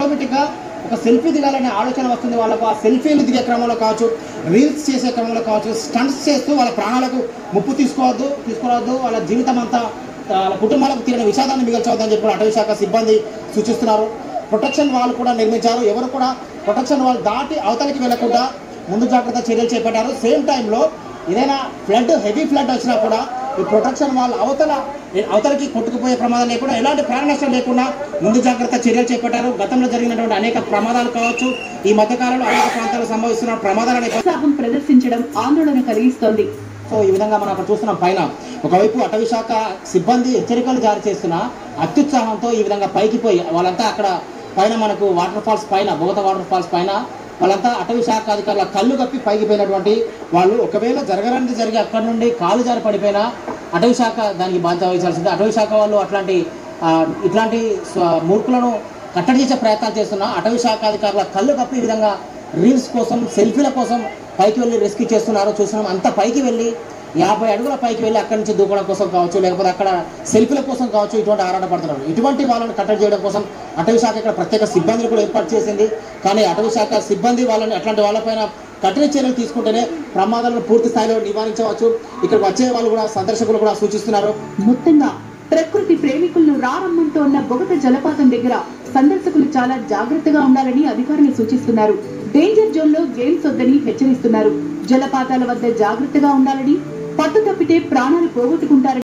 ఆటోమేటిక్గా ఒక సెల్ఫీ దిగాలనే ఆలోచన వస్తుంది వాళ్ళకు. ఆ సెల్ఫీలు దిగే క్రమంలో కావచ్చు, రీల్స్ చేసే క్రమంలో కావచ్చు, స్టంట్స్ చేస్తూ వాళ్ళ ప్రాణాలకు ముప్పు తీసుకురావద్దు, వాళ్ళ జీవితం అంతా వాళ్ళ కుటుంబాలకు తీరిన విషాదాన్ని మిగల్చవద్దని చెప్పి అటవీ శాఖ సిబ్బంది సూచిస్తున్నారు. ప్రొటెక్షన్ వాల్ కూడా నిర్మించారు. ఎవరు కూడా ప్రొటెక్షన్ వాల్ దాటి అవతలికి వెళ్లకుండా ముందు జాగ్రత్త చర్యలు చేపట్టారు. సేమ్ టైంలో ఏదైనా హెవీ ఫ్లడ్ వచ్చినా కూడా ఈ ప్రొటెక్షన్ వాల్ అవతలకి కొట్టుకుపోయే ప్రమాదం లేకుండా, ఎలాంటి ప్రాణ నష్టం లేకుండా ముందు జాగ్రత్త చర్యలు చేపట్టారు. గతంలో జరిగినటువంటి అనేక ప్రమాదాలు కావచ్చు, ఈ మధ్యకాలంలో అనేక ప్రాంతాల్లో సంభవిస్తున్న ప్రమాదాలను ఉత్సాహం ప్రదర్శించడం ఆందోళన కలిగిస్తోంది. సో ఈ విధంగా మనం అక్కడ చూస్తున్నాం. పైన ఒకవైపు అటవీ శాఖ సిబ్బంది హెచ్చరికలు జారీ చేస్తున్న అత్యుత్సాహంతో ఈ విధంగా పైకి పోయి వాళ్ళంతా అక్కడ పైన మనకు బోగత వాటర్ ఫాల్స్ పైన వాళ్ళంతా అటవీ శాఖ అధికారుల కళ్ళు కప్పి పైకి పోయినటువంటి వాళ్ళు. ఒకవేళ జరగడానికి జరిగి అక్కడి నుండి కాలు జారి పడిపోయినా అటవీ శాఖ దానికి బాధ్యత వహించాల్సింది. అటవీ శాఖ వాళ్ళు ఇట్లాంటి మూర్ఖులను కట్టడి చేసే ప్రయత్నాలు చేస్తున్నా అటవీ శాఖ అధికారుల కళ్ళు కప్పి ఈ విధంగా రీల్స్ కోసం, సెల్ఫీల కోసం పైకి వెళ్ళి రెస్క్యూ చేస్తున్నారు. చూస్తున్నాం. అంత పైకి వెళ్ళి 50 అడుగుల పైకి వెళ్ళి అక్కడి నుంచి దూకడం కోసం కావచ్చు, లేకపోతే అక్కడ సెల్ఫీల కోసం కావచ్చు, ఇటువంటి ఆరాటపడుతున్నారు. ఇటువంటి వాళ్ళని కట్టడి చేయడం కోసం అటవీ శాఖ ఇక్కడ ప్రత్యేక సిబ్బందిని కూడా ఏర్పాటు చేసింది. కానీ అటవీ శాఖ సిబ్బంది అట్లాంటి వాళ్ళపైన కఠిన చర్యలు తీసుకుంటేనే ప్రమాదాలను పూర్తి స్థాయిలో నివారించవచ్చు. ఇక్కడ వచ్చే వాళ్ళు కూడా, సందర్శకులు కూడా సూచిస్తున్నారు. మొత్తంగా ప్రకృతి ప్రేమికులను రారమ్మంటోన్న బొగత జలపాతం దగ్గర సందర్శకులు చాలా జాగ్రత్తగా ఉండాలని అధికారులు సూచిస్తున్నారు. డేంజర్ జోన్ లో గేమ్స్ వద్దని హెచ్చరిస్తున్నారు. జలపాతాల వద్ద జాగ్రత్తగా ఉండాలని, పట్టు తప్పితే ప్రాణాలు పోగొట్టుకుంటారని